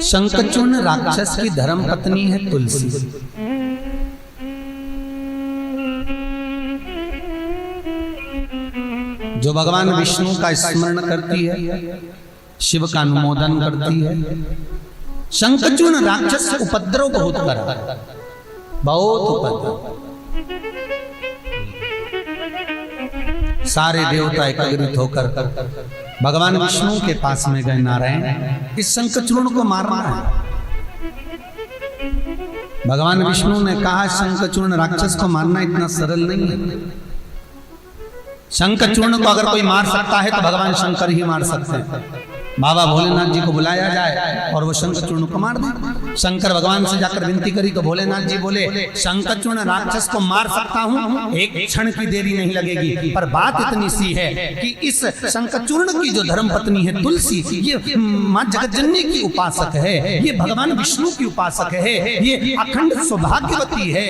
शंखचूर्ण राक्षस की धर्म पत्नी है तुलसी। जो भगवान विष्णु का स्मरण करती है, शिव का अनुमोदन करती है। शंखचूर्ण राक्षस उपद्रव बहुत करा, बहुत उपद्रव। सारे देवता एकत्रित होकर भगवान विष्णु के पास में गए। नारायण, इस शंखचूर्ण को मारना है। भगवान विष्णु ने कहा शंखचूर्ण राक्षस को मारना इतना सरल नहीं है। शंखचूर्ण को अगर कोई मार सकता है तो भगवान शंकर ही मार सकते हैं। बाबा भोलेनाथ जी को बुलाया जाए और वो शंखचूर्ण को मार दे। शंकर भगवान से जाकर विनती करी तो भोलेनाथ जी बोले शंखचूर्ण राक्षस को मार सकता हूं, एक क्षण की देरी नहीं लगेगी। पर बात इतनी सी है कि इस शंखचूर्ण की जो धर्म पत्नी है तुलसी, ये माँ जगतजननी की उपासक है, ये भगवान विष्णु की उपासक है, ये अखंड सौभाग्यवती है।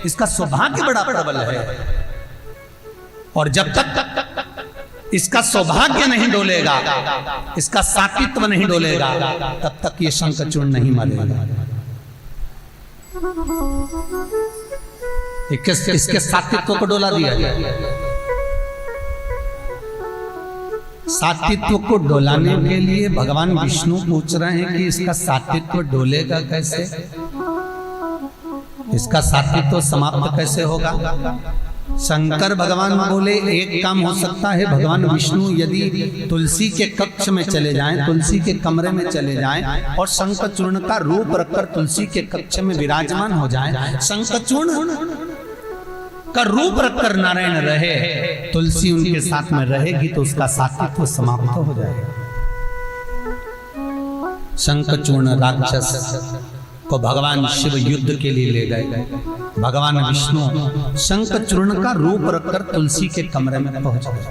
इसका सौभाग्य बड़ा प्रबल है। और जब तक इसका सौभाग्य नहीं डोलेगा, इसका सात्वित्व नहीं डोलेगा, तब तक ये शंखचूर्ण नहीं मरेगा। इसके सात्वित्व को डोला दिया जाए। सात्वित्व को डोलाने के लिए भगवान विष्णु पूछ रहे हैं कि इसका सात्वित्व डोलेगा कैसे, इसका सात्वित्व समाप्त कैसे होगा। शंकर भगवान बोले एक काम हो सकता है, भगवान विष्णु यदि तुलसी के कक्ष में चले जाएं, तुलसी के कमरे में चले जाएं और शंखचूर्ण का रूप रखकर तुलसी के कक्ष में विराजमान हो जाएं, शंखचूर्ण का रूप रखकर नारायण रहे, तुलसी उनके साथ में रहेगी तो उसका सात्वित्व समाप्त हो जाएगा। शंखचूर्ण राक्षस को भगवान शिव युद्ध के लिए ले गए। भगवान विष्णु शंखचूर्ण का रूप रखकर तुलसी के कमरे में पहुंच गए,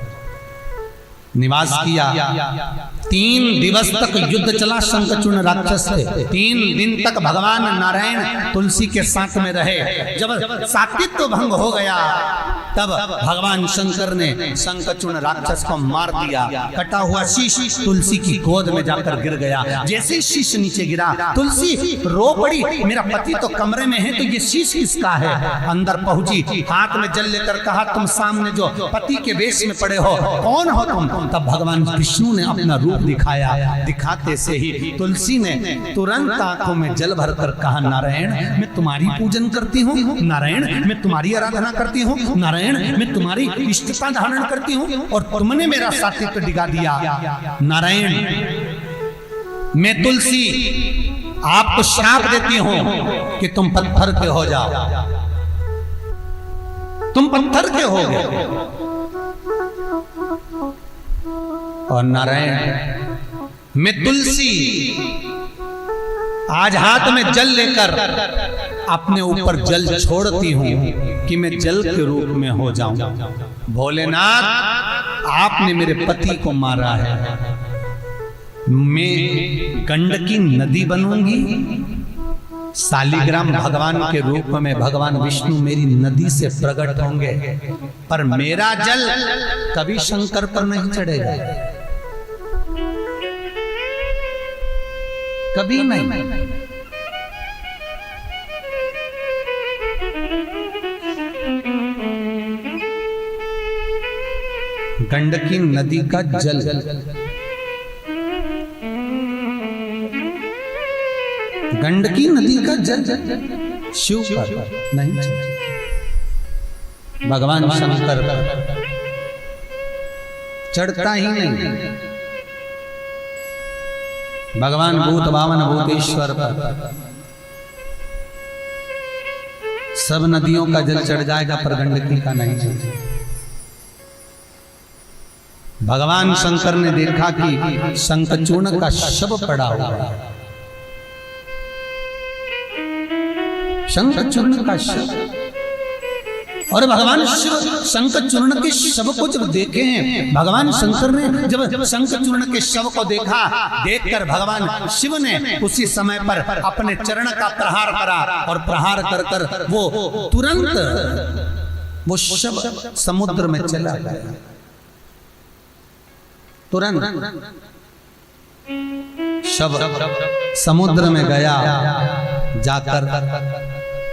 निवास किया। 3 दिवस तक युद्ध चला शंखचूर्ण राक्षस से। 3 दिन तक भगवान नारायण तुलसी के साथ में रहे। जब सात्वित्व भंग हो गया तब भगवान शंकर ने शंखचूर्ण राक्षस को मार दिया। कटा हुआ शीश तुलसी की गोद में जाकर गिर गया। जैसे शीश नीचे गिरा तुलसी रो पड़ी, मेरा पति तो कमरे में है तो ये शीश किसका है। अंदर पहुंची, हाथ में जल लेकर कहा तुम सामने जो पति के वेश में पड़े हो कौन हो तुम। तब भगवान विष्णु ने अपना रूप दिखाया। दिखाते से ही तुलसी ने तुरंत आंखों में जल भरकर कहा नारायण मैं तुम्हारी पूजन करती हूँ, नारायण मैं तुम्हारी आराधना करती हूँ, नारायण मैं तुम्हारी इष्टता धारण करती हूँ और तुमने मेरा सात्वित्व डिगा दिया। नारायण मैं तुलसी आपको श्राप देती हूँ कि तुम पत्थर के हो जाओ, तुम पत्थर के हो गए। और नारायण मैं तुलसी आज हाथ में जल लेकर अपने ऊपर जल छोड़ती हूं कि मैं जल के रूप में हो जाऊं। भोलेनाथ आपने मेरे पति को मारा है, मैं गंडकी नदी बनूंगी। शालिग्राम भगवान के रूप में भगवान विष्णु मेरी नदी से प्रकट होंगे, पर मेरा जल कभी शंकर पर नहीं चढ़ेगा, कभी नहीं। गंडकी नदी का जल गंडकी नदी का जल शिव पर नहीं चढ़ता, भगवान शंकर चढ़ता ही नहीं। भगवान भूत भावन भूतेश्वर पर सब नदियों का जल चढ़ जाएगा पर गंडकी का नहीं चढ़ेगा। भगवान शंकर ने देखा कि शंखचूर्ण का शव पड़ा हुआ है, शंखचूर्ण का शव। और भगवान शिव शंखचूर्ण के शव को जब देखे हैं, भगवान शंकर ने जब शंखचूर्ण के शव को देखा, देखकर भगवान शिव ने उसी समय पर अपने चरण का प्रहार करा और प्रहार कर कर वो तुरंत वो शव समुद्र में चला गया, तुरंत। शव समुद्र में गया, जाकर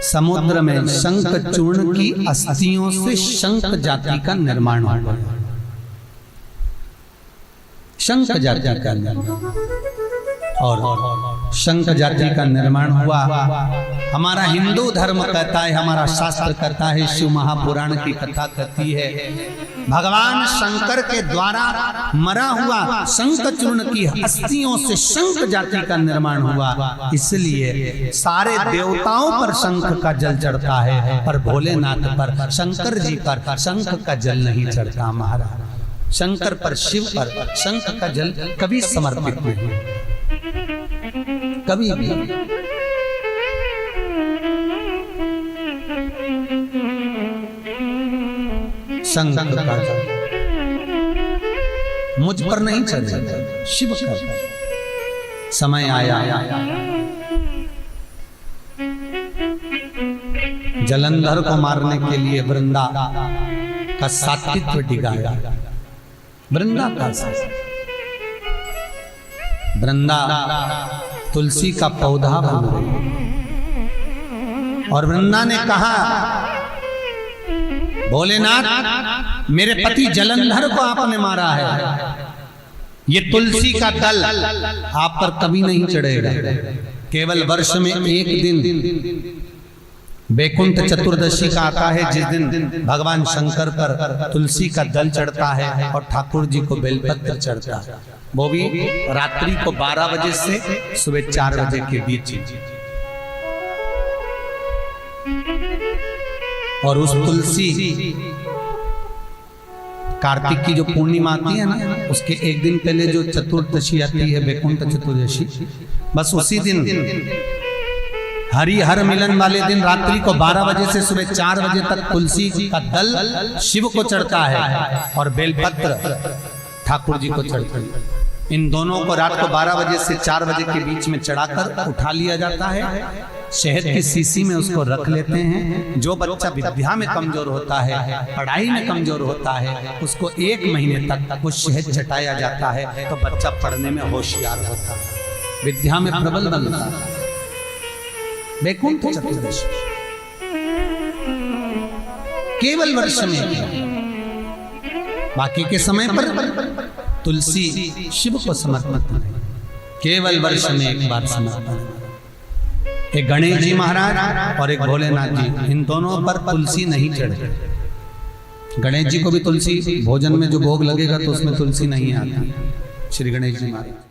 समुद्र में शंख चूर्ण की अस्थियों से शंख जाति का निर्माण हुआ। शंख जाति का निर्माण, और शंख जाति का निर्माण हुआ। हमारा हिंदू धर्म कहता है, हमारा शास्त्र कहता है, शिव महापुराण की कथा कहती है, भगवान शंकर के द्वारा मरा हुआ शंख चूर्ण की अस्थियों से शंख जाति का निर्माण हुआ। इसलिए सारे देवताओं पर शंख का जल चढ़ता है, पर भोलेनाथ पर, शंकर जी पर शंख का जल नहीं चढ़ता। महाराज शंकर पर, शिव पर शंख का जल कभी समर्पित नहीं, कभी भी। शंख का जल मुझ पर नहीं चढ़ेगा, शिव का। समय आया, जलंधर को मारने के लिए वृंदा का सात्वित्व डिगाया। वृंदा का वृंदा तुलसी का पौधा बन गई, और वृंदा ने कहा, भोलेनाथ मेरे पति जलंधर को आपने मारा है, ये तुलसी का दल आप पर कभी नहीं चढ़ेगा। केवल वर्ष में एक दिन बैकुंठ चतुर्दशी का आता है, जिस दिन भगवान शंकर पर तुलसी का दल चढ़ता है और ठाकुर जी को बेलपत्र चढ़ता है, वो भी रात्रि को 12 बजे से सुबह 4 बजे के बीच। और उस तुलसी, कार्तिक की जो पूर्णिमा आती है ना, उसके एक दिन पहले जो चतुर्दशी आती है, बैकुंठ चतुर्दशी, बस उसी दिन हरि हर मिलन वाले दिन रात्रि को 12 बजे से सुबह 4 बजे तक तुलसी का दल शिव को चढ़ता है और बेलपत्र ठाकुर जी को चढ़ता है। इन दोनों को रात को 12 बजे से 4 बजे के बीच में चढ़ाकर उठा लिया जाता है, शहद की शीशी में उसको रख लेते हैं। जो बच्चा विद्या में कमजोर होता है, पढ़ाई में कमजोर होता है, उसको 1 महीने तक वो शहद चटाया जाता है, तो बच्चा पढ़ने में होशियार होता है, विद्या में प्रबल बनता है। बैकुंठ चतुर्दशी केवल वर्ष में, बाकी के समय पर तुलसी शिव को समर्पित है, केवल वर्ष में एक बार समर्पण। एक गणेश जी महाराज और एक भोलेनाथ जी, इन दोनों पर तुलसी नहीं चढ़े। गणेश जी को भी तुलसी, भोजन में जो भोग लगेगा तो उसमें तुलसी नहीं आती। श्री गणेश जी महाराज।